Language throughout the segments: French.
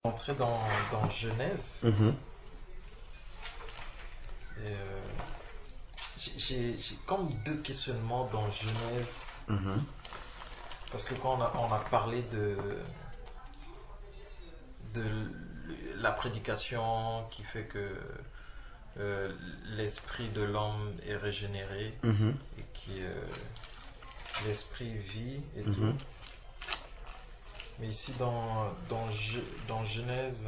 Entrer dans Genèse. Mhm. Et, j'ai comme deux questionnements dans Genèse. Mhm. Parce que quand on a parlé de la prédication qui fait que l'esprit de l'homme est régénéré Mhm. et qui l'esprit vit et tout. Mhm. Mais ici dans Genèse,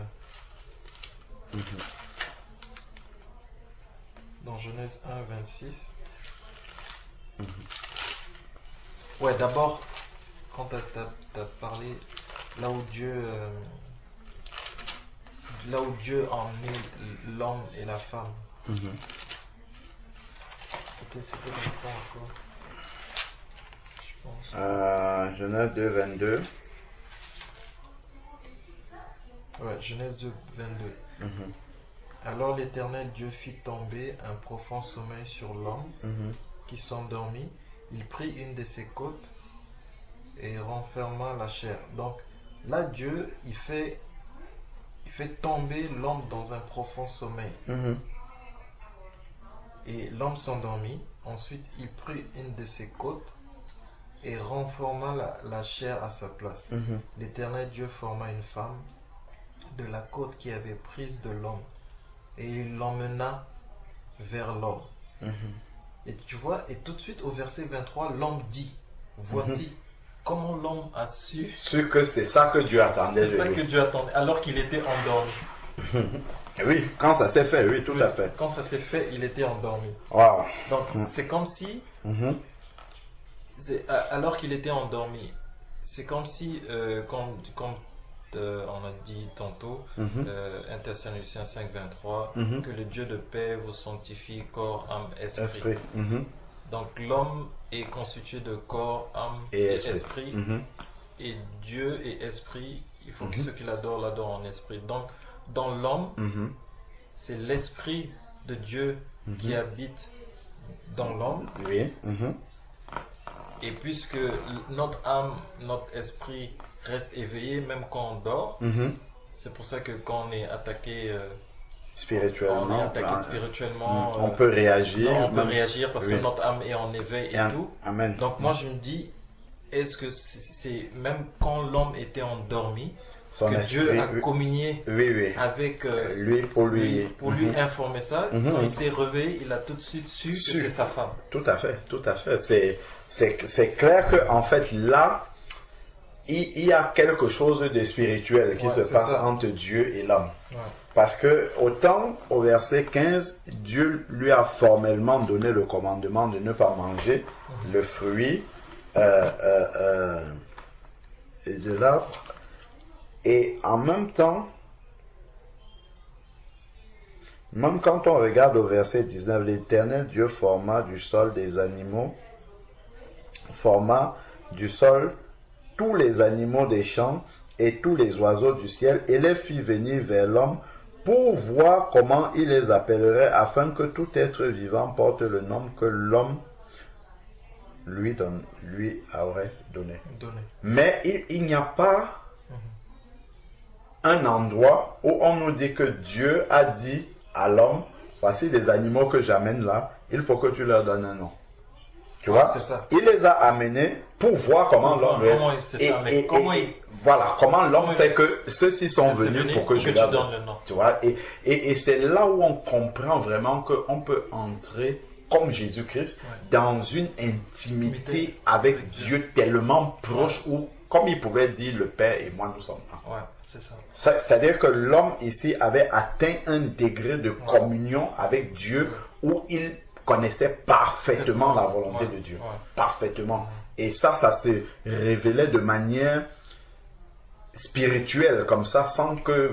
Mhm. dans Genèse 1, 26. Ouais, d'abord, quand tu as parlé là où Dieu a emmené l'homme et la femme. Mhm. C'était dans le temps encore, je pense. Genèse 2, 22. Ouais, Genèse 2, 22. Mhm. Alors l'Éternel Dieu fit tomber un profond sommeil sur l'homme Mhm. qui s'endormit. Il prit une de ses côtes et renferma la chair. Donc là, Dieu, il fait tomber l'homme dans un profond sommeil. Mhm. Et l'homme s'endormit. Ensuite, il prit une de ses côtes et renforma la chair à sa place. Mhm. L'Éternel Dieu forma une femme de la côte qui avait prise de l'homme et il l'emmena vers l'homme. Mhm. Et tu vois, et tout de suite au verset 23, l'homme dit, voici comment l'homme a su. Ce que c'est ça que Dieu attendait C'est ça de que lui. Dieu attendait, alors qu'il était endormi. Oui, quand ça s'est fait, oui, tout Oui, à fait. quand ça s'est fait, il était endormi. Wow. Donc c'est comme si, Mhm. alors qu'il était endormi, c'est comme si, quand on a dit tantôt, Mhm. 1 Thessaloniciens 5, 23, Mhm. que le Dieu de paix vous sanctifie corps, âme, esprit. Esprit. Mhm. Donc l'homme est constitué de corps, âme Et et esprit. esprit. Mhm. Et Dieu est esprit. Il faut que Mhm. ceux qui l'adorent en esprit. Donc dans l'homme, Mhm. c'est l'esprit de Dieu qui habite dans l'homme. Oui. Mhm. Et puisque notre âme, notre esprit reste éveillé même quand on dort, Mhm. c'est pour ça que quand on est attaqué, Spirituellement, spirituellement, on peut réagir. on peut même- réagir parce oui. que notre âme est en éveil et tout. Amen. Donc moi je me dis, est-ce que c'est même quand l'homme était endormi Son que esprit, Dieu a oui. communié Oui, oui. avec Lui, pour lui. pour lui informer ça. Mhm. Quand il s'est réveillé, il a tout de suite su que Su. c'est sa femme. Tout à fait, tout à fait. C'est clair que en fait là, il y a quelque chose de spirituel qui Ouais, se c'est passe ça. entre Dieu et l'homme. Ouais. Parce que autant au verset 15, Dieu lui a formellement donné le commandement de ne pas manger le fruit de l'arbre. Et en même temps, même quand on regarde au verset 19, l'Éternel Dieu forma du sol des animaux, forma du sol tous les animaux des champs et tous les oiseaux du ciel et les fit venir vers l'homme pour voir comment il les appellerait afin que tout être vivant porte le nom que l'homme lui aurait donné. Donné. Mais il n'y a pas un endroit où on nous dit que Dieu a dit à l'homme, voici des animaux que j'amène là, il faut que tu leur donnes un nom. Tu vois, c'est ça. il les a amenés pour voir comment l'homme voilà, comment l'homme sait que ceux-ci sont venus pour que je leur donne le nom. Tu vois, et c'est là où on comprend vraiment qu'on peut entrer comme Jésus-Christ dans une intimité avec Dieu tellement proche où, comme il pouvait dire, le Père et moi nous sommes un. Ouais, c'est ça. C'est-à-dire que l'homme ici avait atteint un degré de communion avec Dieu où il connaissait parfaitement la volonté de Dieu. Parfaitement. Et ça se révélait de manière spirituelle comme ça, sans que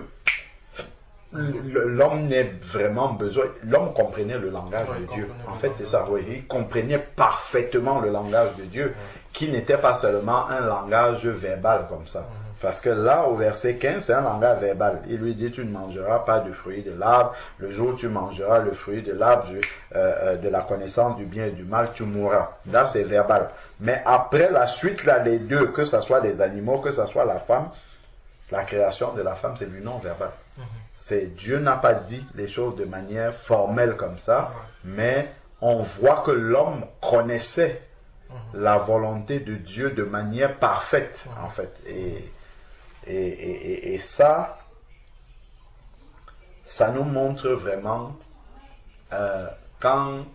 l'homme n'ait vraiment besoin. L'homme comprenait le langage de Dieu. En fait, c'est ça. Oui. Il comprenait parfaitement le langage de Dieu, qui n'était pas seulement un langage verbal comme ça. Parce que là, au verset 15, c'est un langage verbal. Il lui dit, tu ne mangeras pas du fruit de l'arbre. Le jour où tu mangeras le fruit de l'arbre de la connaissance du bien et du mal, tu mourras. Là, c'est verbal. Mais après la suite, là, les deux, que ce soit les animaux, que ce soit la femme, La création de la femme, c'est du non-verbal. Mhm. C'est Dieu n'a pas dit les choses de manière formelle comme ça, Ouais. mais on voit que l'homme connaissait Mhm. la volonté de Dieu de manière parfaite, Mhm. en fait. Et ça, ça nous montre vraiment quand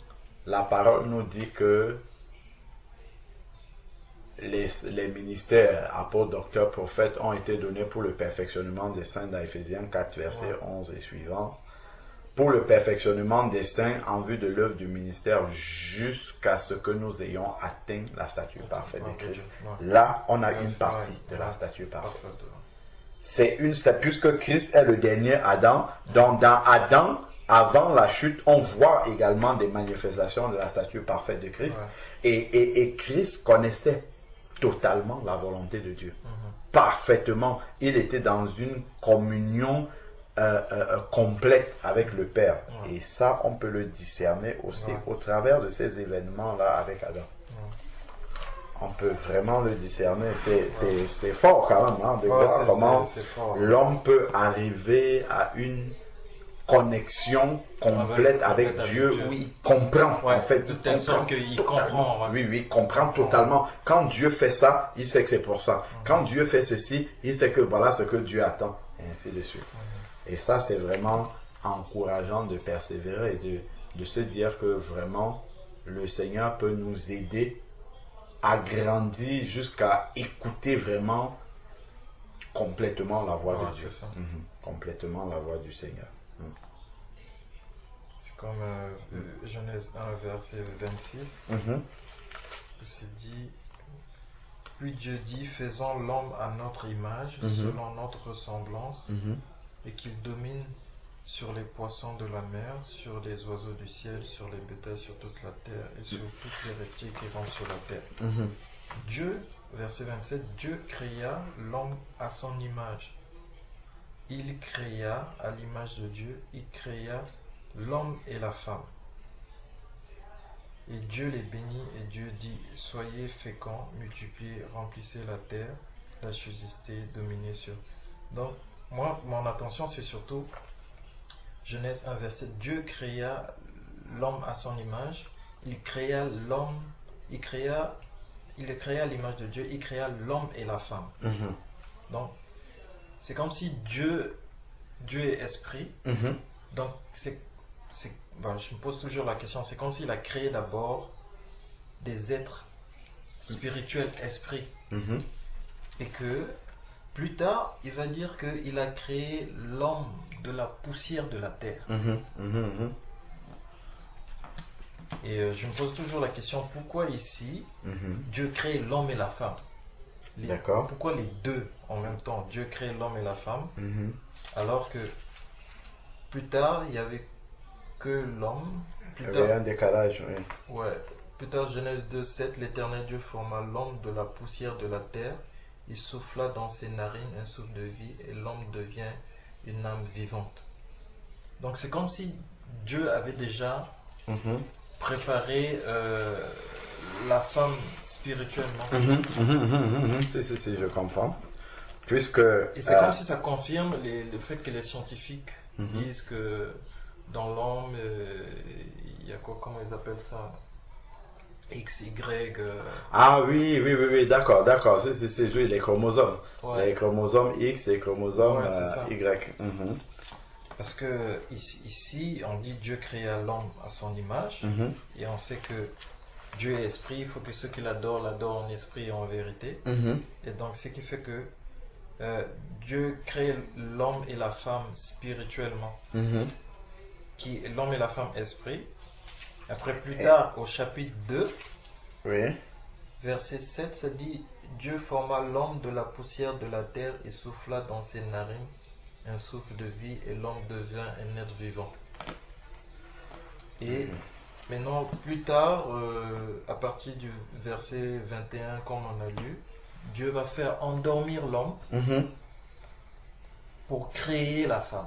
la parole nous dit que les ministères, apôtres, docteurs, prophètes ont été donnés pour le perfectionnement des saints dans Éphésiens 4, verset Ouais. 11 et suivants. Pour le perfectionnement des saints en vue de l'œuvre du ministère jusqu'à ce que nous ayons atteint la stature parfaite de Christ. Ouais. Là, on a Ouais, une c'est partie vrai. de la stature parfaite. Parfait. C'est une stature, puisque Christ est le dernier Adam. Donc, dans Adam, avant la chute, on voit également des manifestations de la stature parfaite de Christ. Ouais. Et Christ connaissait totalement la volonté de Dieu. Mhm. Parfaitement. Il était dans une communion complète avec le Père. Ouais. Et ça, on peut le discerner aussi Ouais. au travers de ces événements-là avec Adam. On peut vraiment le discerner. C'est fort quand même hein, de Ouais, voir comment c'est fort. l'homme peut arriver à une connexion complète avec Dieu où il comprend. Ouais, en fait, de il telle sorte comprend qu'il totalement. comprend. Ouais. Oui, oui, il comprend totalement. Quand Dieu fait ça, il sait que c'est pour ça. Quand Dieu fait ceci, il sait que voilà ce que Dieu attend. Et ainsi de suite. Et ça, c'est vraiment encourageant de persévérer et de se dire que vraiment, le Seigneur peut nous aider à grandir jusqu'à écouter vraiment complètement la voix Ouais, de Dieu. c'est ça. Complètement la voix du Seigneur. C'est comme Genèse 1, verset 26. Où c'est dit, puis Dieu dit, faisons l'homme à notre image, selon notre ressemblance, et qu'il domine sur les poissons de la mer, sur les oiseaux du ciel, sur les bétails, sur toute la terre, et sur toutes les reptiles qui rampent sur la terre. Dieu, verset 27, Dieu créa l'homme à son image. Il créa, à l'image de Dieu, il créa l'homme et la femme. Et Dieu les bénit, et Dieu dit, soyez féconds, multipliez, remplissez la terre, la suscitez, dominez sur. Donc, moi, mon attention, c'est surtout Genèse 1, verset. Dieu créa l'homme à son image. Il créa l'homme, il créa à l'image de Dieu, il créa l'homme et la femme. Donc, c'est comme si Dieu est esprit. Donc, je me pose toujours la question, c'est comme s'il a créé d'abord des êtres spirituels esprits. Et que plus tard, il va dire qu'il a créé l'homme de la poussière de la terre. Et je me pose toujours la question, pourquoi ici, Dieu crée l'homme et la femme? D'accord. Pourquoi les deux en même temps? Dieu crée l'homme et la femme, alors que plus tard, il n'y avait que l'homme. Il y avait un décalage, oui. Ouais. Plus tard, Genèse 2, 7, l'Éternel Dieu forma l'homme de la poussière de la terre. Il souffla dans ses narines un souffle de vie et l'homme devient une âme vivante. Donc c'est comme si Dieu avait déjà préparé la femme spirituellement. Si, je comprends. Puisque... Et c'est comme si ça confirme le fait que les scientifiques disent que dans l'homme, il y a quoi, comment ils appellent ça? X, Y. Ah oui, d'accord. C'est oui, les chromosomes. Ouais. Les chromosomes X et les chromosomes Y. Parce que ici, on dit Dieu créa l'homme à son image. Et on sait que Dieu est esprit. Il faut que ceux qui l'adorent en esprit et en vérité. Et donc, ce qui fait que Dieu crée l'homme et la femme spirituellement. L'homme et la femme esprit. Après, plus tard, au chapitre 2, verset 7, ça dit Dieu forma l'homme de la poussière de la terre et souffla dans ses narines un souffle de vie et l'homme devient un être vivant. Et maintenant, plus tard, à partir du verset 21, comme on a lu, Dieu va faire endormir l'homme pour créer la femme.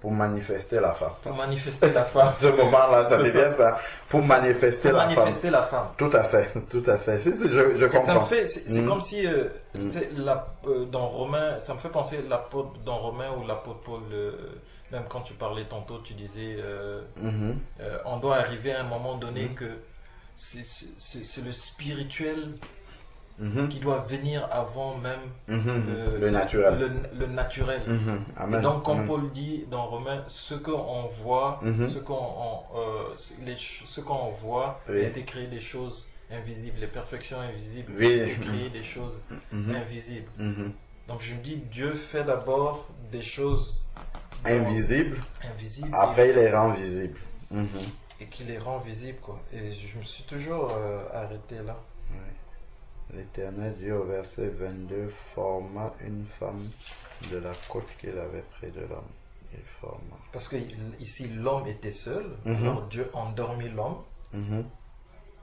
Pour manifester la femme. Pour manifester la femme. À ce moment-là, ça C'est devient ça. Pour manifester la femme. Manifester la femme. Tout à fait, tout à fait. Je comprends. Ça me fait, c'est comme si, tu sais, dans Romains, ça me fait penser l'apôtre dans Romains ou l'apôtre Paul, même quand tu parlais tantôt, tu disais, on doit arriver à un moment donné que c'est le spirituel qui doit venir avant même le naturel. Le naturel. Amen. Et donc, comme Amen. Paul dit dans Romains, ce qu'on voit, ce qu'on voit, Oui. a été créé des choses invisibles, les perfections invisibles, Oui. a été créé des choses invisibles. Donc, je me dis, Dieu fait d'abord des choses Invisible. invisibles Après, il les rend visibles. et qui les rend visibles, quoi. Et je me suis toujours arrêté là. L'Éternel Dieu au verset 22 forma une femme de la côte qu'il avait près de l'homme. Il forma. Parce que ici, l'homme était seul, alors Dieu endormit l'homme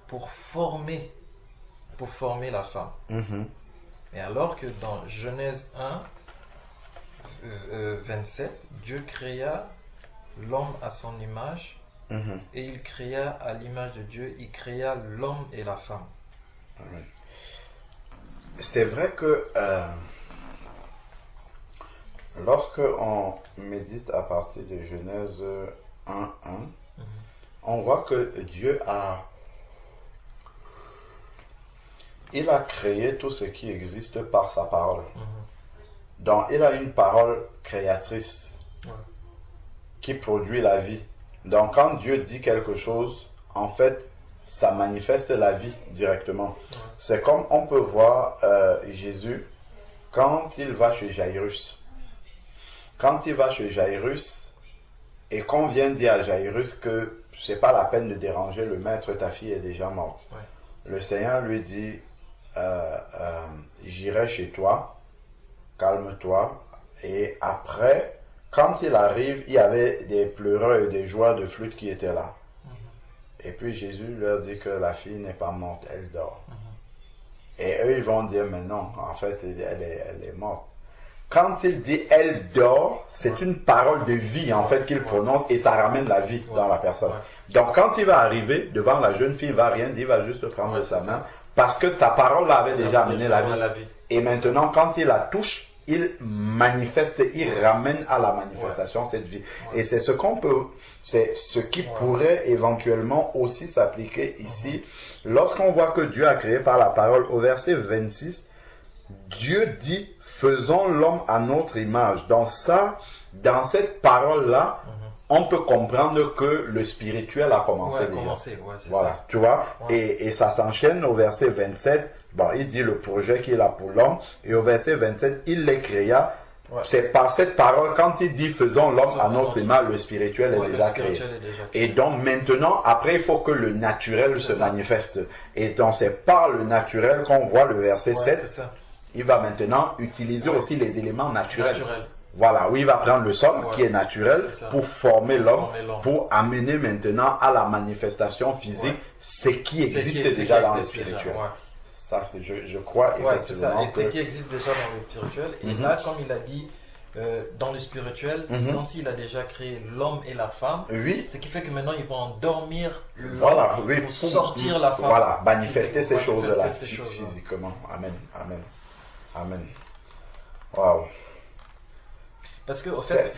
pour former la femme. Et alors que dans Genèse 1, 27, Dieu créa l'homme à son image et il créa à l'image de Dieu, il créa l'homme et la femme. Amen. C'est vrai que lorsque on médite à partir de Genèse 1.1, on voit que Dieu il a créé tout ce qui existe par sa parole. Donc il a une parole créatrice qui produit la vie. Donc quand Dieu dit quelque chose, en fait, ça manifeste la vie directement. C'est comme on peut voir Jésus quand il va chez Jairus. Quand il va chez Jairus et qu'on vient dire à Jairus que c'est pas la peine de déranger le maître, ta fille est déjà morte. Le Seigneur lui dit j'irai chez toi, calme-toi. Et après, quand il arrive, il y avait des pleureurs et des joueurs de flûte qui étaient là. Et puis Jésus leur dit que la fille n'est pas morte, elle dort. Et eux, ils vont dire, mais non, en fait, elle est morte. Quand il dit elle dort, c'est une parole de vie, en fait, qu'il prononce et ça ramène la vie dans la personne. Donc, quand il va arriver devant la jeune fille, il va rien dire, il va juste prendre sa main parce que sa parole l'avait déjà amené la vie. Et maintenant, quand il la touche, il manifeste, il ramène à la manifestation cette vie. Et c'est ce qu'on peut, c'est ce qui pourrait éventuellement aussi s'appliquer ici. Lorsqu'on voit que Dieu a créé par la parole, au verset 26, Dieu dit, faisons l'homme à notre image. Dans cette parole-là, on peut comprendre que le spirituel a commencé déjà. Voilà, ça. Tu vois, et ça s'enchaîne au verset 27. Bon, il dit le projet qu'il a pour l'homme. Et au verset 27, il les créa. C'est par cette parole, quand il dit faisons l'homme à notre image, le spirituel est déjà créé. Et donc maintenant, après, il faut que le naturel se manifeste. Et donc c'est par le naturel qu'on voit le verset 7. Il va maintenant utiliser aussi les éléments naturels. Voilà, où il va prendre le sol qui est naturel pour former l'homme, pour amener maintenant à la manifestation physique ce qui existe déjà dans le spirituel. Ça, je crois effectivement. Et ce qui existe déjà dans le spirituel. Et là, comme il a dit, dans le spirituel, c'est comme s'il a déjà créé l'homme et la femme. Ce qui fait que maintenant, ils vont endormir l'homme pour sortir la femme. Voilà, manifester ces choses-là physiquement. Amen, amen, amen. Waouh. Parce que, en fait,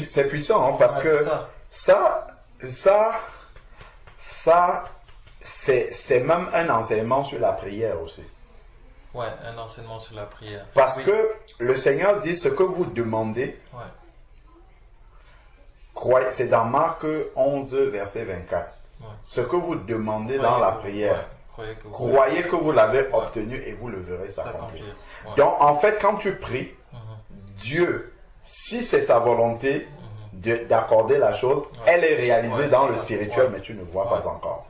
c'est puissant, hein, parce que c'est même un enseignement sur la prière aussi. Ouais, un enseignement sur la prière. Parce que le Seigneur dit ce que vous demandez. C'est dans Marc 11, verset 24. Ce que vous demandez dans la prière. Croyez que vous l'avez obtenu et vous le verrez s'accomplir. Donc, en fait, quand tu pries, Dieu, si c'est sa volonté d'accorder la chose, elle est réalisée dans le spirituel, mais tu ne vois pas encore.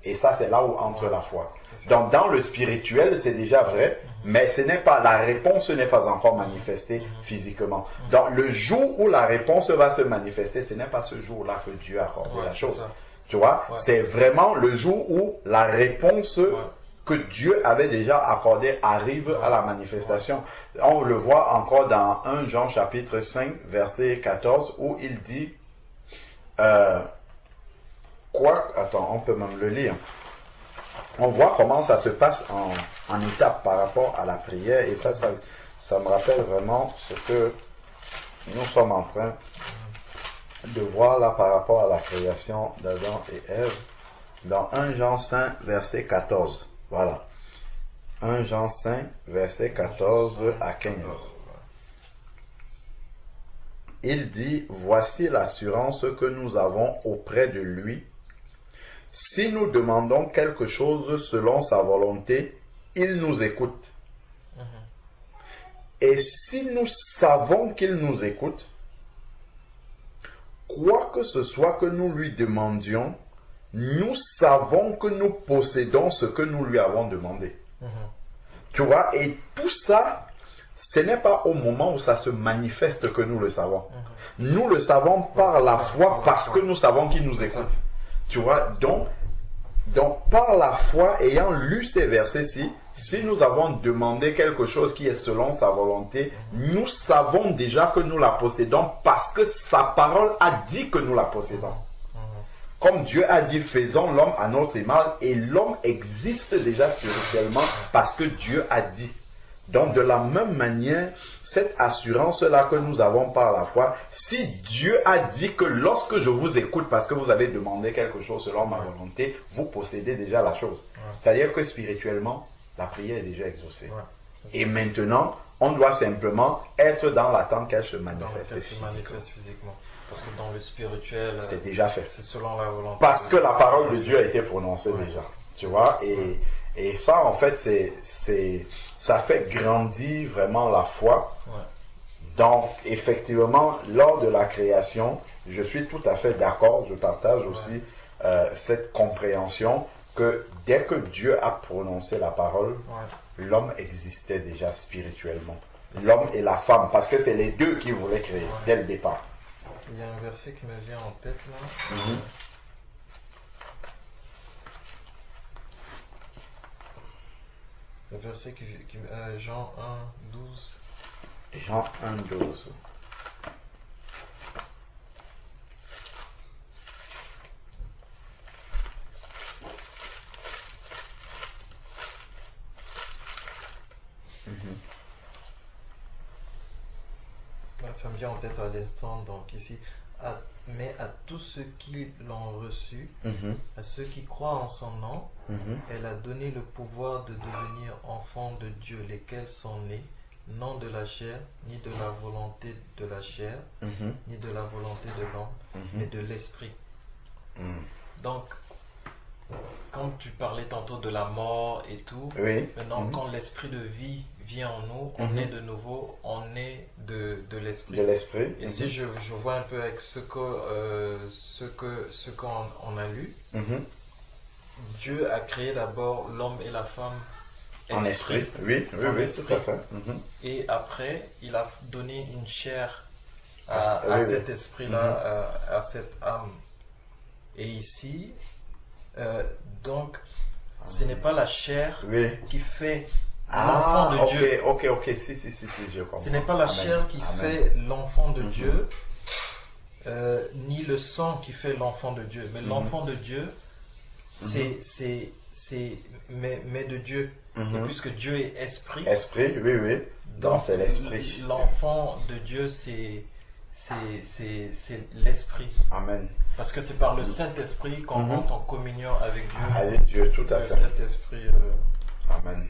Et ça, c'est là où entre la foi. Donc, dans le spirituel, c'est déjà vrai, mais ce n'est pas, la réponse n'est pas encore manifestée physiquement. Donc, le jour où la réponse va se manifester, ce n'est pas ce jour-là que Dieu a accordé la chose. Tu vois, c'est vraiment le jour où la réponse que Dieu avait déjà accordé arrive à la manifestation. On le voit encore dans 1 Jean chapitre 5, verset 14, où il dit, attends, on peut même le lire. On voit comment ça se passe en étapes par rapport à la prière, et ça me rappelle vraiment ce que nous sommes en train de voir là par rapport à la création d'Adam et Ève, dans 1 Jean 5, verset 14. Voilà. 1 Jean 5, verset 14 à 15. Il dit, voici l'assurance que nous avons auprès de lui. Si nous demandons quelque chose selon sa volonté, il nous écoute. Et si nous savons qu'il nous écoute, quoi que ce soit que nous lui demandions, nous savons que nous possédons ce que nous lui avons demandé. Tu vois, et tout ça, ce n'est pas au moment où ça se manifeste que nous le savons. Nous le savons par la foi parce que nous savons qu'il nous écoute. Tu vois, donc par la foi, ayant lu ces versets-ci, si nous avons demandé quelque chose qui est selon sa volonté, nous savons déjà que nous la possédons parce que sa parole a dit que nous la possédons. Comme Dieu a dit, faisons l'homme à notre image, et l'homme existe déjà spirituellement parce que Dieu a dit. Donc de la même manière, cette assurance-là que nous avons par la foi, si Dieu a dit que lorsque je vous écoute parce que vous avez demandé quelque chose selon ma volonté, vous possédez déjà la chose. C'est-à-dire que spirituellement, la prière est déjà exaucée. Et maintenant, on doit simplement être dans l'attente qu'elle se manifeste physiquement. Parce que dans le spirituel, c'est déjà fait. C'est selon la volonté. Parce que la parole de Dieu a été prononcée déjà. Tu vois, et ça, en fait, ça fait grandir vraiment la foi. Donc, effectivement, lors de la création, je suis tout à fait d'accord, je partage aussi cette compréhension que dès que Dieu a prononcé la parole, l'homme existait déjà spirituellement. L'homme et la femme, parce que c'est les deux qui voulaient créer dès le départ. Il y a un verset qui me vient en tête là. Le verset Jean 1, 12. Jean 1, 12. Ça me vient en tête à l'instant, donc ici, mais à tous ceux qui l'ont reçu, à ceux qui croient en son nom, elle a donné le pouvoir de devenir enfants de Dieu, lesquels sont nés, non de la chair, ni de la volonté de la chair, ni de la volonté de l'homme, mais de l'esprit. Donc, quand tu parlais tantôt de la mort et tout, maintenant quand l'esprit de vie vient en nous, on est de nouveau, on est de l'esprit. De l'esprit. Et si je vois un peu avec ce qu'on a lu, Dieu a créé d'abord l'homme et la femme en esprit. Oui, tout à fait. Et après, il a donné une chair à cet esprit-là, à cette âme. Et ici, donc, ce n'est pas la chair qui fait l'enfant de Dieu. Ok, si, je comprends. Ce n'est pas la chair qui fait l'enfant de Dieu, ni le sang qui fait l'enfant de Dieu. Mais l'enfant de Dieu, mais de Dieu. Et puisque Dieu est esprit. Esprit, oui. Donc c'est l'esprit. L'enfant de Dieu, c'est l'esprit. Amen. Parce que c'est par le Saint-Esprit qu'on rentre en communion avec Dieu. Avec Dieu, tout à fait. Le Saint-Esprit. Amen.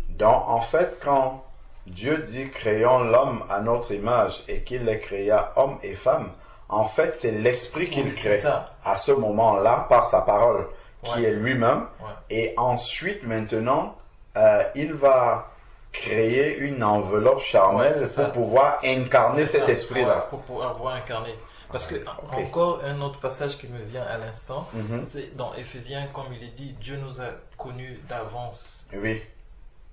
Donc, en fait, quand Dieu dit créons l'homme à notre image et qu'il les créa homme et femme, en fait, c'est l'esprit qu'il crée à ce moment-là par sa parole, qui est lui-même. Et ensuite, maintenant, il va créer une enveloppe charnelle pour pouvoir incarner cet esprit-là. Pour pouvoir incarner. Parce que, encore un autre passage qui me vient à l'instant, c'est dans Éphésiens, comme il est dit, Dieu nous a connus d'avance. Oui.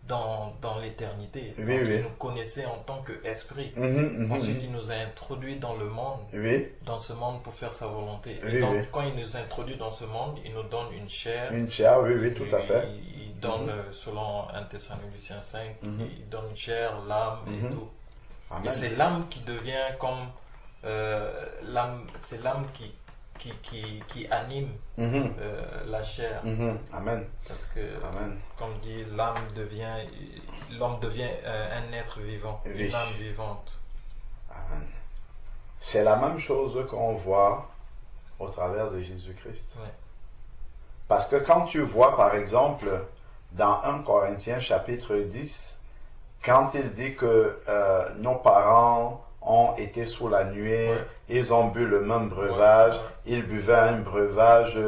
dans l'éternité. Oui, Donc, oui. il nous connaissait en tant qu'esprit. Mhm, mhm, Ensuite, il nous a introduits dans le monde, oui, dans ce monde pour faire sa volonté. Oui, Et donc, oui. quand il nous introduit dans ce monde, il nous donne une chair. une chair, oui, oui, tout à fait. Il donne, selon 1 Thessaloniciens 5, Mhm. il donne une chair, l'âme Mhm. et tout. Et Amen. c'est l'âme qui devient comme l'âme, c'est l'âme qui anime Mhm, la chair. mhm, Amen. Parce que, Amen. comme dit, l'homme devient un être vivant, Oui. une âme vivante. Amen. C'est la même chose qu'on voit au travers de Jésus-Christ. Ouais. Parce que quand tu vois, par exemple, dans 1 Corinthiens chapitre 10, quand il dit que nos parents ont été sous la nuée, Ouais. ils ont bu le même breuvage, Ouais, ouais. ils buvaient un breuvage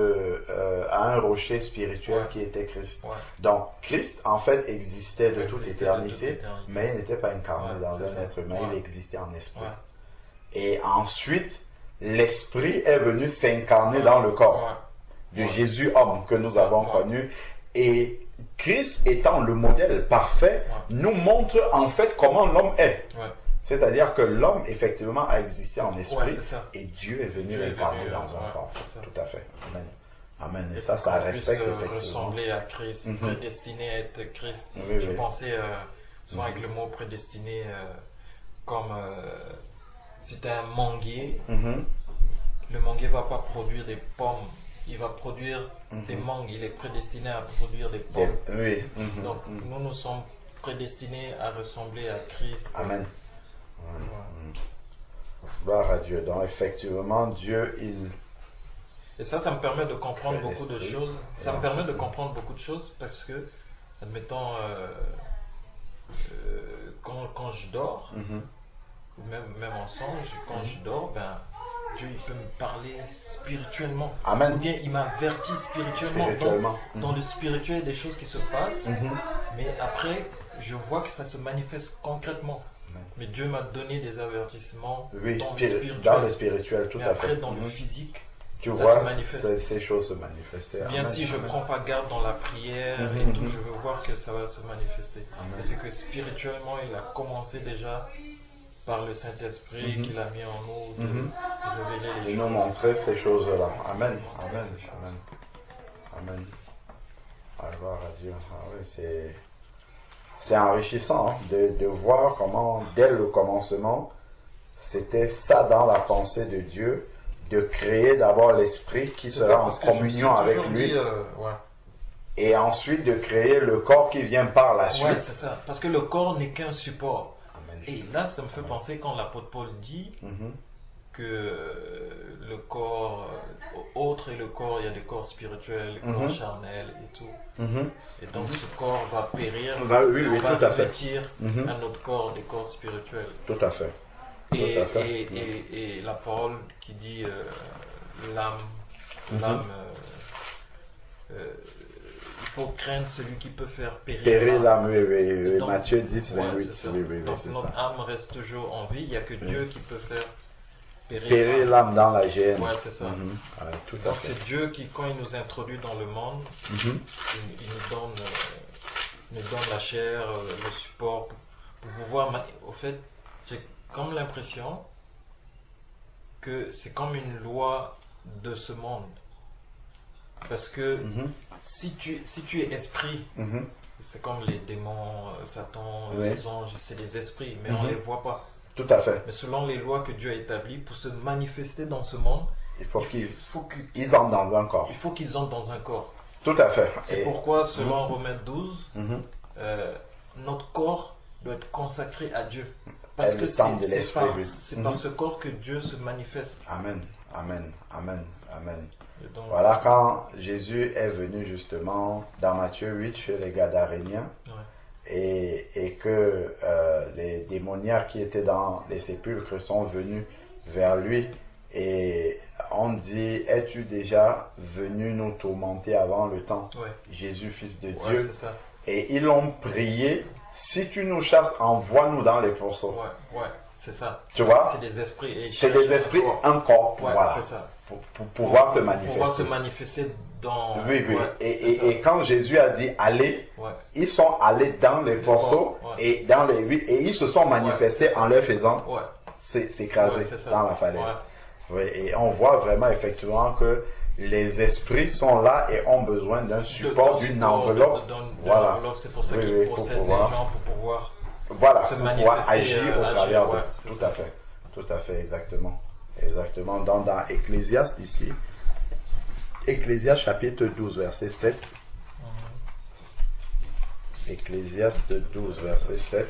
à un rocher spirituel Ouais. qui était Christ. Ouais. Donc, Christ, en fait, existait de Il toute existait de toute éternité, éternité. mais il n'était pas incarné Ouais, dans c'est un ça. être humain, Ouais. il existait en esprit. Ouais. Et ensuite, l'esprit est venu s'incarner Ouais. dans le corps Ouais. de Ouais. Jésus homme que nous Ça, avons ouais. connu. Et Christ étant le modèle parfait, Ouais. nous montre en fait comment l'homme est. Ouais. C'est-à-dire que l'homme effectivement a existé en esprit Ouais, c'est ça. et Dieu est venu Dieu est l'incarner venu, dans ouais, un corps. c'est ça. Tout à fait. Amen. Amen. Et Et ça pour qu'on respecte puisse, effectivement. ressembler à Christ, Mhm. prédestiné à être Christ. Oui, Je oui. pensais souvent avec le mot prédestiné comme si tu es un manguier, Mhm. le manguier va pas produire des pommes, il va produire des mangues, il est prédestiné à produire des pommes. Oui. Mhm. Donc nous sommes prédestinés à ressembler à Christ. Amen. Ouais. Gloire à Dieu. Donc effectivement, Dieu, Et ça me permet de comprendre Crée beaucoup de l'esprit. choses. Ça me permet de comprendre beaucoup de choses parce que, admettons, quand je dors, Mhm. même en songe, quand je dors, ben, Dieu il peut me parler spirituellement. Amen. Ou bien il m'avertit spirituellement. Spirituellement. Dans le spirituel, il y a des choses qui se passent, Mhm. mais après, je vois que ça se manifeste concrètement. Amen. Mais Dieu m'a donné des avertissements Oui, dans le dans spirituel. le spirituel, tout Mais à après, fait. dans le Mhm. physique, Tu ça vois se manifeste. ces choses se manifester. bien Amen. si je Amen. prends pas garde dans la prière Mhm, et tout, mhm. je veux voir que ça va se manifester. Amen. Mais c'est que spirituellement, il a commencé déjà par le Saint-Esprit qu'il a mis en nous de révéler les Et choses. nous montrer ces choses-là. Amen. Amen. Amen. Amen. Gloire à Dieu. Ah oui, c'est enrichissant hein, de voir comment, dès le commencement, c'était ça dans la pensée de Dieu, de créer d'abord l'esprit qui C'est sera ça, en parce que je me suis communion avec toujours lui, dit, ouais. et ensuite de créer le corps qui vient par la Ouais, suite. c'est ça. Parce que le corps n'est qu'un support. Amen. Et là, ça me fait penser quand l'apôtre Paul dit Mhm. que le corps, autre est le corps, il y a des corps spirituels, des corps charnels et tout. Mhm. Et donc ce corps va périr, Oui, on va tout à fait. revêtir Mhm. un autre corps, des corps spirituels. Tout à fait. Et, Tout à fait. et la parole qui dit l'âme, il faut craindre celui qui peut faire périr Périr l'âme. l'âme, oui. Donc, Matthieu 10, ouais, 28. c'est ça. Oui, Donc c'est notre ça. âme reste toujours en vie, il n'y a que Dieu qui peut faire périr Périr l'âme dans la gêne. Ouais, c'est ça. Mhm. Ouais, tout à Donc fait. c'est Dieu qui, quand il nous introduit dans le monde, Mhm. il nous donne la chair, le support pour pouvoir. Au fait, j'ai comme l'impression que c'est comme une loi de ce monde. Parce que Mhm. si tu es esprit, Mhm. c'est comme les démons, Satan, Oui. les anges, c'est des esprits, mais on ne les voit pas. Tout à fait. Mais selon les lois que Dieu a établies, pour se manifester dans ce monde, Il faut il qu'ils faut qu'ils ils entrent dans un corps. il faut qu'ils entrent dans un corps. Tout à fait. C'est Et- pourquoi, selon Romains 12, Mhm. notre corps doit être consacré à Dieu. Parce Et que le c'est temple de l'esprit, oui. c'est par ce corps que Dieu se manifeste. Amen. Amen. Amen. Amen. Et donc, Voilà quand Jésus est venu justement dans Matthieu 8 chez les Gadaréniens ouais. et que les démoniaques qui étaient dans les sépulcres sont venus vers lui et on dit, es-tu déjà venu nous tourmenter avant le temps, Ouais. Jésus, fils de Ouais, Dieu? c'est ça. Et ils l'ont prié si tu nous chasses, envoie-nous dans les pourceaux. Ouais, c'est ça. Tu vois? C'est des esprits. Et C'est des esprits, un corps, Ouais, voilà. c'est ça. Pour pouvoir se Pour manifester. pouvoir se manifester dans... Oui. Ouais, et quand Jésus a dit allez, ouais. ils sont allés dans les pourceaux Ouais. et dans les huit, et ils se sont manifestés c'est en leur faisant Ouais. s'écraser Ouais, c'est ça. dans la falaise. Ouais. Oui, et on voit vraiment effectivement que les esprits sont là et ont besoin d'un support, d'une enveloppe. Voilà. C'est pour ça Oui, qu'ils oui, pour possèdent pouvoir- les gens pour pouvoir Voilà, se pour pouvoir manifester, agir au travers ouais, d'eux. c'est Tout ça. à fait. Tout à fait, exactement. Exactement. Dans Ecclésiaste ici, Ecclésiaste chapitre 12, verset 7. Ecclésiaste 12, verset 7.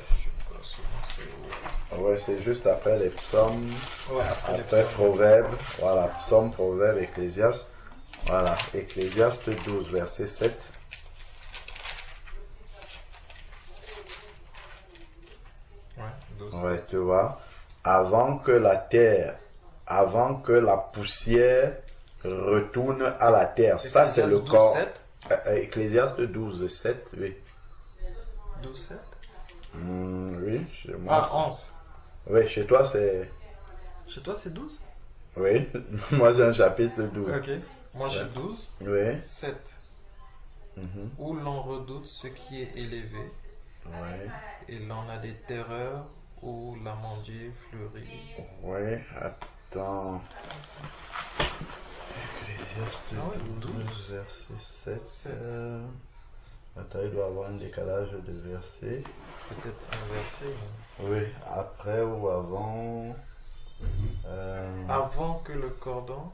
Ouais, c'est juste après les psaumes, Ouais, après Proverbes. Voilà, psaume, Proverbes, Ecclésiaste. Voilà, Ecclésiaste 12, verset 7. Ouais, tu vois. Avant que la poussière retourne à la terre. Ça, c'est le 12, corps. 7. Ecclésiaste 12, 7, oui. 12, 7. Oui, chez moi. Ah, 11. Oui, chez toi, c'est... Chez toi, c'est 12? Oui, moi j'ai un chapitre 12. Ok. Moi, j'ai 12, Oui. 7. Où l'on redoute ce qui est élevé, Oui. et l'on a des terreurs où l'amandier fleurit. Oui, attends. Ecclésiaste 12, verset 7. Attends, il doit avoir un décalage de verset. Peut-être un verset. Oui, après ou avant. Avant que le cordon.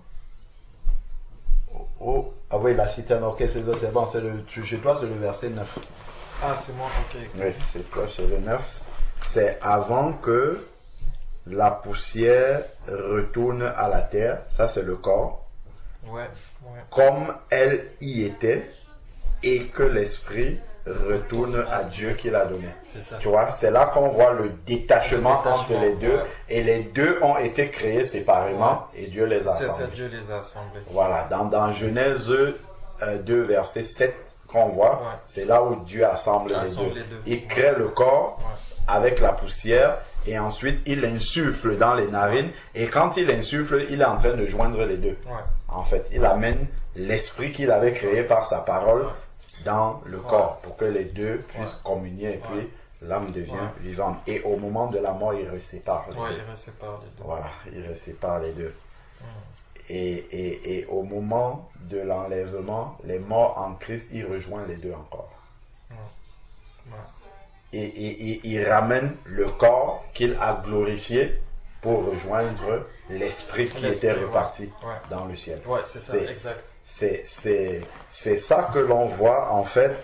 Oh, ah oui, la citerne, ok, c'est bon, chez toi c'est le verset 9. Ah, c'est moi, ok. Oui, c'est toi, c'est le 9. C'est avant que la poussière retourne à la terre, ça c'est le corps, Ouais. comme elle y était, et que l'esprit retourne à Dieu qui l'a donné. C'est ça. Tu vois, c'est là qu'on voit le détachement entre les deux, ouais. et les deux ont été créés séparément, et Dieu les a C'est assemblés. Dieu les a assemblés. Voilà, dans Genèse 2, verset 7, qu'on voit, Ouais. c'est là où Dieu assemble les deux. Il crée le corps avec la poussière, et ensuite il insuffle dans les narines, et quand il insuffle, il est en train de joindre les deux. Ouais. En fait, il amène l'esprit qu'il avait créé par sa parole dans le corps, pour que les deux puissent communier, et puis l'âme devient vivante. Et au moment de la mort, il resépare les deux. Il sépare les deux. Voilà, il resépare les deux. Et au moment de l'enlèvement, les morts en Christ, il rejoint les deux encore. Et il ramène le corps qu'il a glorifié pour rejoindre l'esprit qui était reparti dans le ciel. Ouais, c'est ça, exact. C'est ça que l'on voit en fait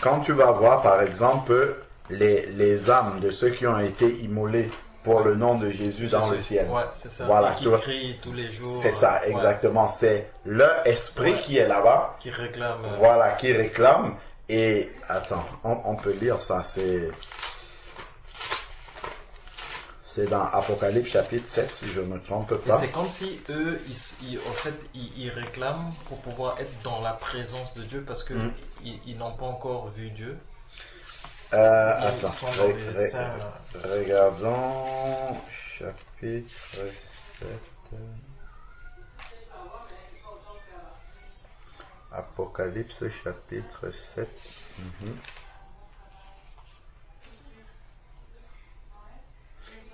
quand tu vas voir par exemple les âmes de ceux qui ont été immolés pour le nom de Jésus dans le ciel. Ouais, c'est ça. Voilà, qui crient tous les jours. C'est ça, exactement. C'est leur esprit qui est là-bas. Qui réclame. Voilà, qui réclame. Et attends, on peut lire ça. C'est dans Apocalypse chapitre 7, si je ne me trompe pas. C'est comme si eux, en fait, ils réclament pour pouvoir être dans la présence de Dieu parce que ils n'ont pas encore vu Dieu. Attends, regardons chapitre 7. Apocalypse chapitre 7.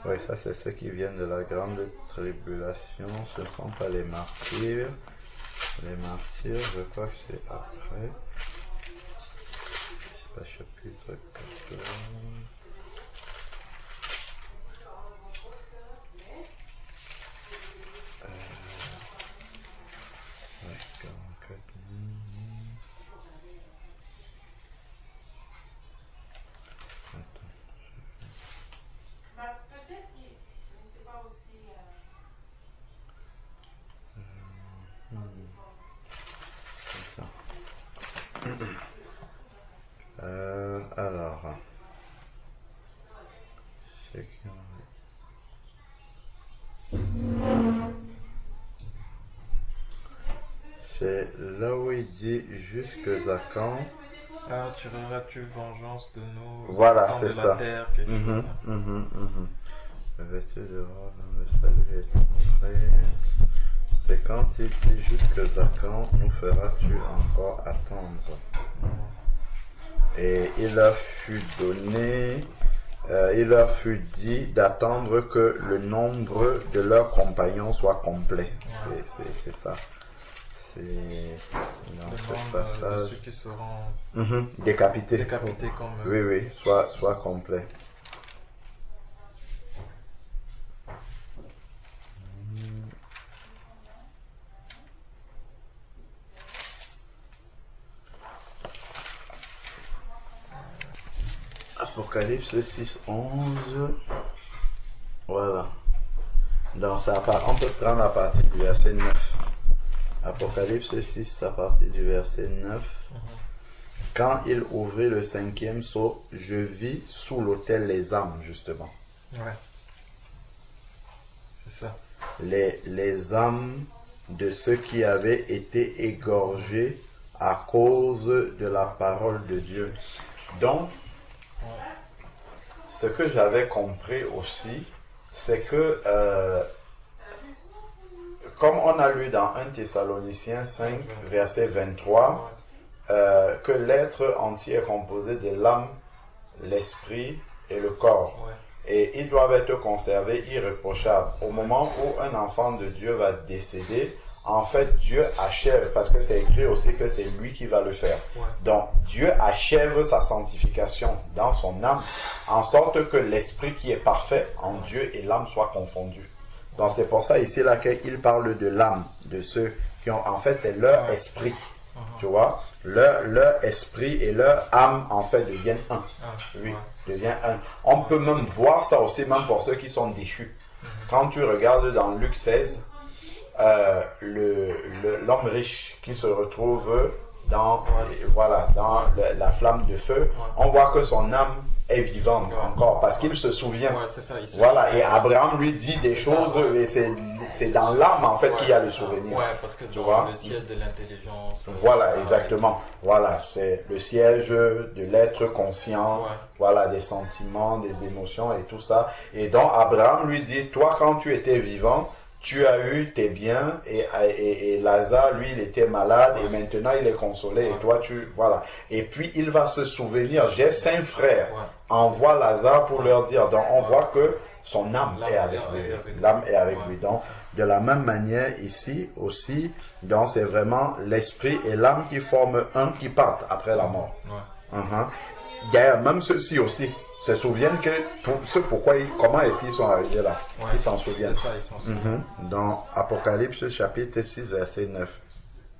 Oui, ça c'est ceux qui viennent de la grande tribulation, ce ne sont pas les martyrs. Les martyrs, je crois que c'est après. C'est pas chapitre 14. Alors, c'est là où il dit jusque à quand Ah, tireras-tu vengeance de nous, Voilà, habitants c'est de ça. la terre, quelque chose. Revêtu de robe dans le salut et ton frère. C'est quand il dit jusque à quand nous feras-tu encore attendre? Et il leur fut donné, il leur fut dit d'attendre que le nombre de leurs compagnons soit complet. C'est ça. C'est dans Le ce nombre de passage. ceux qui seront Décapités. décapités comme Oui, oui, soit complet. Apocalypse 6, 11. Voilà. Donc, on peut prendre à partir du verset 9. Apocalypse 6, à partir du verset 9. Quand il ouvrit le 5e sceau, je vis sous l'autel les âmes, justement. Ouais. C'est ça. Les âmes de ceux qui avaient été égorgés à cause de la parole de Dieu. Donc, ce que j'avais compris aussi, c'est que, comme on a lu dans 1 Thessaloniciens 5, verset 23, que l'être entier est composé de l'âme, l'esprit et le corps. Ouais. Et ils doivent être conservés irréprochables. Au moment où un enfant de Dieu va décéder, en fait, Dieu achève, parce que c'est écrit aussi que c'est lui qui va le faire. Ouais. Donc, Dieu achève sa sanctification dans son âme, en sorte que l'esprit qui est parfait en Dieu et l'âme soient confondus. Donc, c'est pour ça ici là qu'il parle de l'âme, de ceux qui ont, en fait, c'est leur esprit. Tu vois, leur esprit et leur âme, en fait, deviennent un. Oui, deviennent un. On peut même voir ça aussi, même pour ceux qui sont déchus. Quand tu regardes dans Luc 16, l'homme riche qui se retrouve dans, dans la flamme de feu, on voit que son âme est vivante encore parce qu'il se souvient. C'est ça, et Abraham lui dit des choses et c'est dans l'âme en fait qu'il y a le souvenir. Ouais, parce que tu vois le siège de l'intelligence. Voilà, exactement. Voilà, c'est le siège de l'être conscient, voilà, des sentiments, des émotions et tout ça. Et donc Abraham lui dit, toi quand tu étais vivant, tu as eu tes biens et Lazare, lui, il était malade et maintenant il est consolé et toi, voilà. Et puis il va se souvenir, j'ai 5 frères, envoie Lazare pour leur dire. Donc on voit que son âme est avec lui. L'âme est avec lui. Donc de la même manière ici aussi, donc c'est vraiment l'esprit et l'âme qui forment un qui partent après la mort. D'ailleurs, même ceux-ci aussi se souviennent que comment est-ce qu'ils sont arrivés là. Ils s'en souviennent. C'est ça, ils s'en souviennent. Dans Apocalypse chapitre 6 verset 9.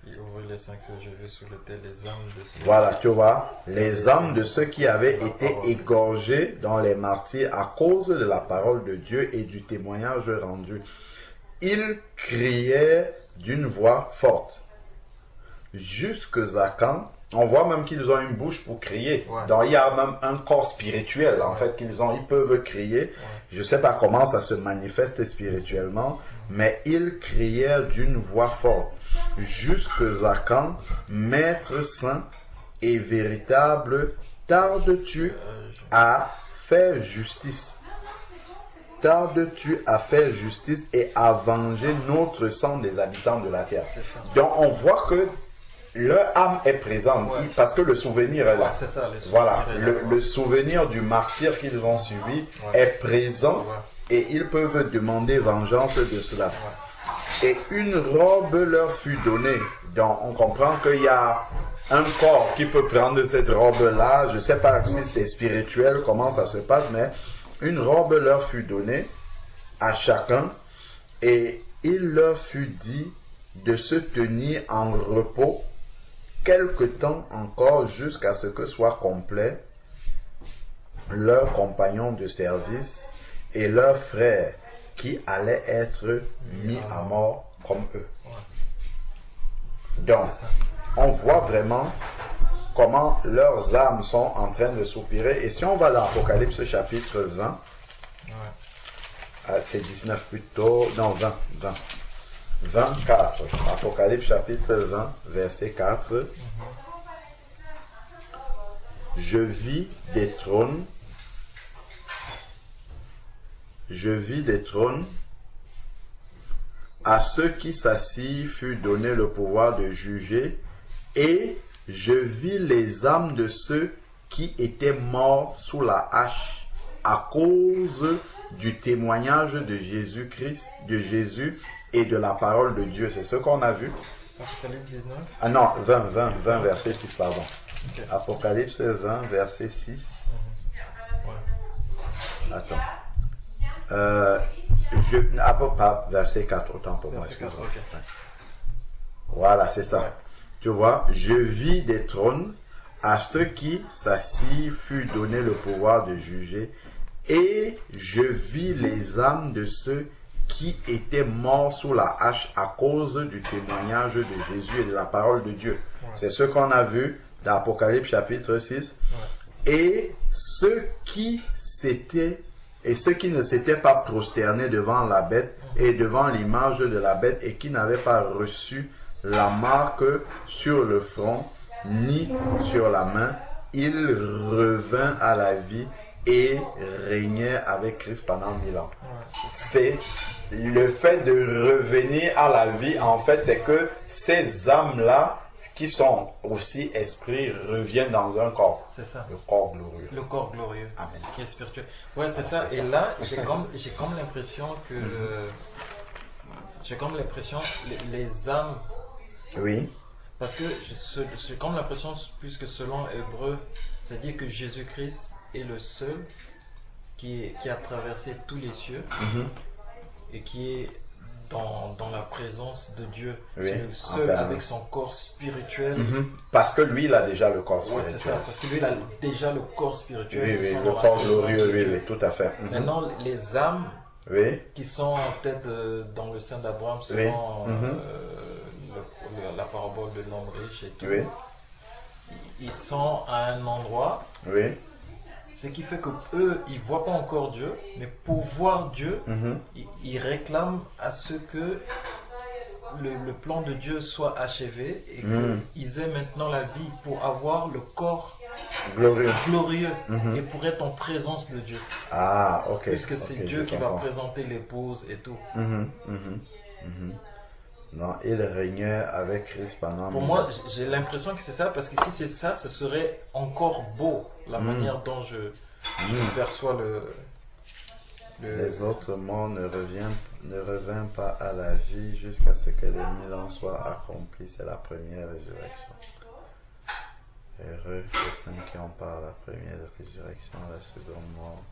Il ouvre les 5 sceaux, je vis sous l'autel les âmes de ceux. Voilà, tu vois, les âmes de ceux qui avaient été égorgés dans les martyrs à cause de la parole de Dieu et du témoignage rendu. Ils criaient d'une voix forte. Jusque à quand? On voit même qu'ils ont une bouche pour crier. Donc il y a même un corps spirituel en fait qu'ils ont. Ils peuvent crier. Je ne sais pas comment ça se manifeste spirituellement, mais ils crièrent d'une voix forte. Jusque à quand, Maître saint et véritable, tardes-tu à faire justice? Tardes-tu à faire justice et à venger notre sang des habitants de la terre? Donc on voit que leur âme est présente parce que le souvenir est là. C'est ça, le souvenir du martyr qu'ils ont subi est présent et ils peuvent demander vengeance de cela. Et une robe leur fut donnée. Donc on comprend qu'il y a un corps qui peut prendre cette robe-là. Je ne sais pas si c'est spirituel, comment ça se passe, mais une robe leur fut donnée à chacun et il leur fut dit de se tenir en repos quelque temps encore jusqu'à ce que soit complet leurs compagnons de service et leurs frères qui allaient être mis à mort comme eux. Donc, on voit vraiment comment leurs âmes sont en train de soupirer. Et si on va dans l'Apocalypse chapitre 20, c'est 19 plutôt, non 20. 24, Apocalypse chapitre 20, verset 4. je vis des trônes. Je vis des trônes. À ceux qui s'assirent fut donné le pouvoir de juger, et je vis les âmes de ceux qui étaient morts sous la hache à cause du témoignage de Jésus-Christ, de Jésus et de la parole de Dieu. C'est ce qu'on a vu. Apocalypse 19. Ah non, 20, verset 6, pardon. Ok. Apocalypse 20, verset 6. Ouais. Attends. Pas verset 4, autant pour moi. Verset 4, excuse-moi. ok. Voilà, c'est ça. Ouais. Tu vois, je vis des trônes, à ceux qui s'assirent fut donné le pouvoir de juger, et je vis les âmes de ceux qui étaient morts sous la hache à cause du témoignage de Jésus et de la parole de Dieu. Ouais. C'est ce qu'on a vu dans Apocalypse chapitre 6. Ouais. Et ceux qui ne s'étaient pas prosternés devant la bête et devant l'image de la bête et qui n'avaient pas reçu la marque sur le front ni sur la main, il revint à la vie et régnait avec Christ pendant 1000 ans. Ouais. C'est le fait de revenir à la vie, en fait, c'est que ces âmes-là, qui sont aussi esprits, reviennent dans un corps. C'est ça. Le corps glorieux. Le corps glorieux. Amen. Qui est spirituel. Ouais, c'est Voilà, ça. c'est Et ça. là, j'ai comme l'impression que j'ai comme l'impression les âmes, Oui. parce que j'ai comme l'impression, puisque selon Hébreu, c'est-à-dire que Jésus-Christ est le seul qui a traversé tous les cieux Mhm. et qui est dans la présence de Dieu. Oui, C'est le en seul permanence. avec son corps spirituel. Mhm. Parce que lui, il a déjà le corps Ouais, spirituel. c'est ça, parce que lui, il a déjà le corps spirituel. Oui, ils oui, sont le dans la corps présence glorieux, de oui, Dieu. oui, tout à fait. Mhm. Maintenant, les âmes Oui, qui sont peut-être dans le sein d'Abraham, selon Oui. Mhm. la parabole de l'homme riche et tout, oui, ils sont à un endroit, oui. ce qui fait que eux, ils voient pas encore Dieu, mais pour voir Dieu, Mhm. ils réclament à ce que le plan de Dieu soit achevé et Mhm. qu'ils aient maintenant la vie pour avoir le corps Glorieux. glorieux Mhm. et pour être en présence de Dieu. Ah, ok. Puisque c'est ok, Dieu je qui va comprends. présenter l'épouse et tout. Mhm, mhm, mhm. Non, il régnait avec Christ pendant Pour 1000 moi, ans. j'ai l'impression que c'est ça, parce que si c'est ça, ce serait encore beau, la manière dont je perçois le... Les autres morts ne revinrent pas à la vie jusqu'à ce que les 1000 ans soient accomplis. C'est la première résurrection. Heureux les saints qui ont part à la première résurrection, la seconde mort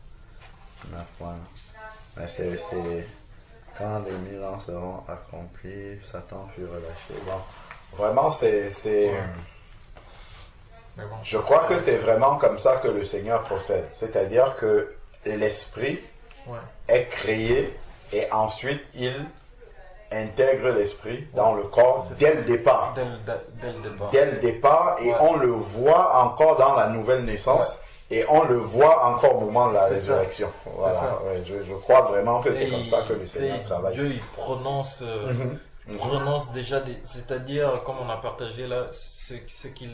n'a point. Mais c'est quand les 1000 ans seront accomplis, Satan fut relâché. Bon, vraiment, Mais bon, je crois que c'est vraiment comme ça que le Seigneur procède. C'est-à-dire que l'esprit ouais. est créé et ensuite il intègre l'esprit dans le corps C'est dès ça. le départ. Dès le départ. Dès le départ, et Ouais. on le voit encore dans la nouvelle naissance et on le voit encore au moment de la C'est ça. résurrection. Voilà. ça. Ouais, je crois vraiment que c'est Et comme ça que le c'est- Seigneur travaille. Dieu, il prononce, prononce déjà, c'est-à-dire, comme on a partagé là, ce qu'il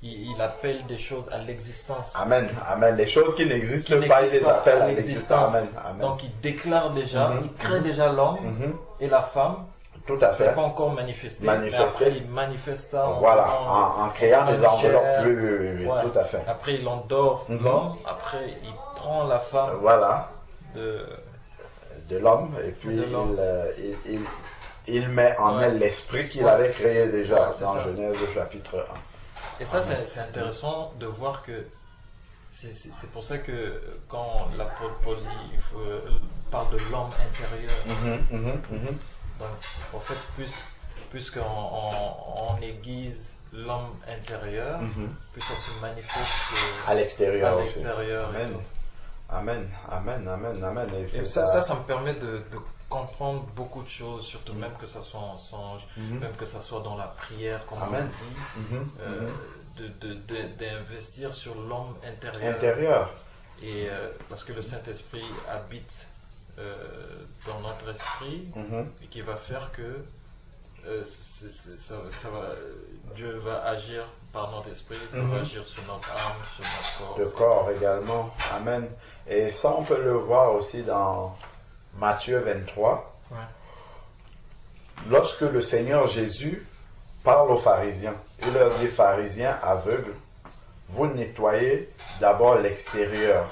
il appelle des choses à l'existence. Amen, amen. Les choses qui n'existent Qui pas, il n'existent les pas appelle à l'existence. Amen, amen. Donc il déclare déjà, Mhm. il crée déjà l'homme Mhm. et la femme. Tout à C'est fait. pas encore manifesté, Manifesté. mais après il manifeste ça Voilà, en créant en des chair. enveloppes. Oui, oui, oui, oui, Ouais. tout à fait. Après il endort Mhm. l'homme, après il prend la femme Voilà, de... de l'homme, et puis De l'homme. il met en Ouais. elle l'esprit qu'il Ouais. avait créé déjà Ouais, c'est dans ça. Genèse chapitre 1. Et ça, c'est intéressant de voir que c'est pour ça que quand l'apôtre Paul dit, parle de l'homme intérieur, donc en fait, plus qu'on aiguise l'homme intérieur, plus ça se manifeste À l'extérieur à aussi. l'extérieur. et Amen. tout. Amen, amen, amen, amen. Et Et ça me permet de comprendre beaucoup de choses, surtout même que ça soit en songe, même que ça soit dans la prière, comme on Amen. dit, d'investir sur l'homme intérieur. Intérieur. Et parce que le Saint-Esprit habite dans notre esprit et qui va faire que Dieu va agir par notre esprit, ça va agir sur notre âme, sur notre corps. Le corps également. Amen. Et ça, on peut le voir aussi dans Matthieu 23. Ouais. Lorsque le Seigneur Jésus parle aux pharisiens, il leur dit, pharisiens aveugles, vous nettoyez d'abord l'extérieur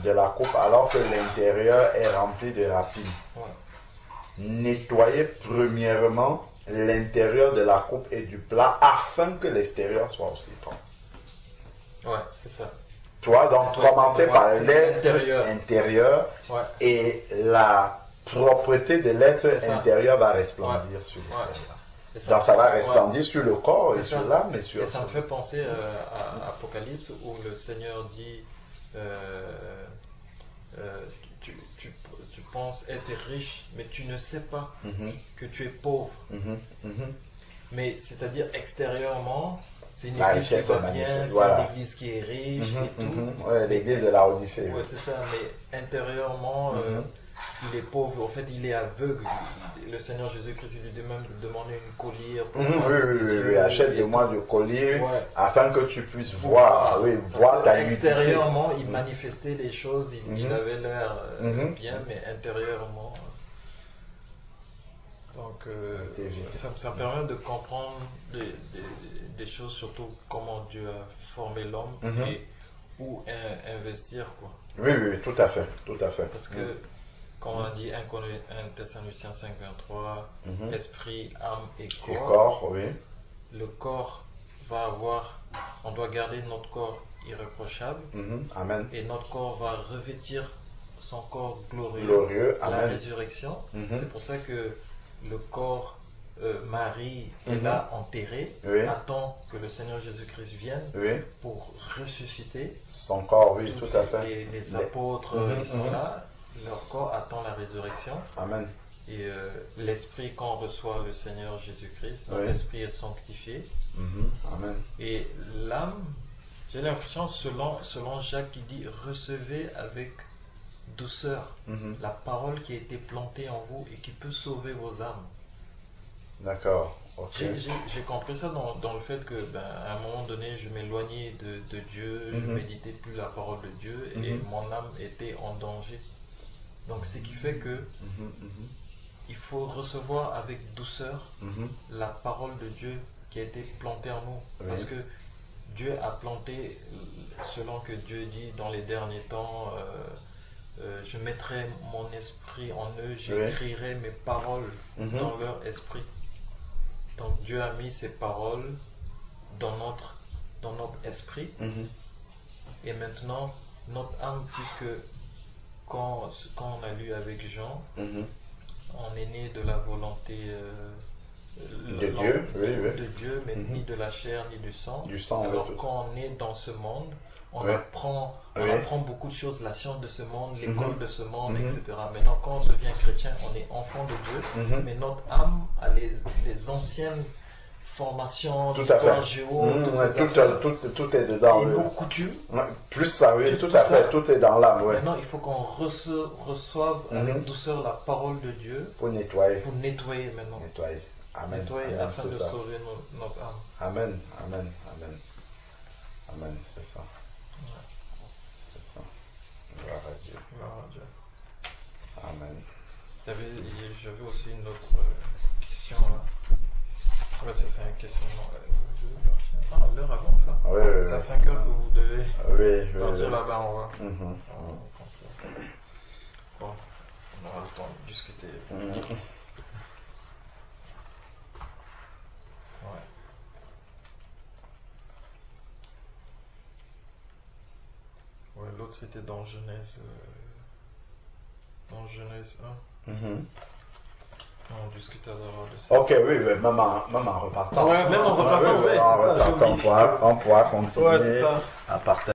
de la coupe alors que l'intérieur est rempli de rapines. Ouais. Nettoyez premièrement l'intérieur de la coupe et du plat afin que l'extérieur soit aussi propre. Ouais, c'est ça. Tu vois, donc commencer par l'être l'intérieur. intérieur Ouais. et la propreté de l'être intérieur va resplendir sur l'extérieur. Donc ça va resplendir sur le corps et sur l'âme et sur... Et ça me fait penser à Apocalypse où le Seigneur dit tu penses être riche, mais tu ne sais pas que tu es pauvre. Mais c'est-à-dire extérieurement, c'est une église qui va bien, c'est une église qui est riche et tout. Ouais, l'église de la Odyssée. Ouais, c'est ça, mais intérieurement, il est pauvre, en fait, il est aveugle. Le Seigneur Jésus-Christ lui dit même de demander une collier. Oui, achète-moi du collier afin que tu puisses voir, voir ta nudité. Extérieurement, il manifestait les choses, il avait l'air bien, mais intérieurement. Donc, ça me permet de comprendre des choses, surtout comment Dieu a formé l'homme et où investir, quoi. Oui, tout à fait. Parce que, comme on a dit 1 Thessaloniciens 5:23, esprit, âme et corps. Le corps va avoir, on doit garder notre corps irréprochable. Amen. Et notre corps va revêtir son corps glorieux à la résurrection. C'est pour ça que le corps Marie est là enterré, attend que le Seigneur Jésus-Christ vienne pour ressusciter. Son corps, tout à fait. Les apôtres, ils sont là, leur corps attend la résurrection. Amen. Et l'esprit, quand on reçoit le Seigneur Jésus-Christ, l'esprit est sanctifié. Amen. Et l'âme, j'ai l'impression, selon Jacques, qui dit recevez avec douceur la parole qui a été plantée en vous et qui peut sauver vos âmes. D'accord. Okay. J'ai compris ça dans le fait que à un moment donné je m'éloignais de Dieu, je ne méditais plus la parole de Dieu et mon âme était en danger. Donc ce qui fait que il faut recevoir avec douceur la parole de Dieu qui a été plantée en nous. Parce que Dieu a planté, selon que Dieu dit dans les derniers temps, je mettrai mon esprit en eux, j'écrirai mes paroles dans leur esprit. Donc Dieu a mis ses paroles dans notre esprit. Et maintenant, notre âme, puisque quand on a lu avec Jean, on est né de la volonté de Dieu, de Dieu, mais ni de la chair, ni du sang. Alors quand on est dans ce monde, on apprend beaucoup de choses, la science de ce monde, l'école de ce monde, etc. Maintenant, quand on devient chrétien, on est enfant de Dieu, mais notre âme a les anciennes formations, l'histoire géo, tout est dedans. Et nos coutumes. Plus ça, tout à fait, tout est dans l'âme. Maintenant, il faut qu'on reçoive avec douceur la parole de Dieu pour nettoyer maintenant. Amen. Nettoyer afin de sauver notre âme. Amen, c'est ça. Gloire à Dieu. Amen. J'avais aussi une autre question là. Ça c'est une question l'heure avant ça. C'est à 5 heures que vous devez partir là-bas, on va. Bon, on aura le temps de discuter. L'autre c'était dans Genèse 1. On discutait d'abord de ça. Ok, même en repartant. Même en repartant, on pourra continuer à partager.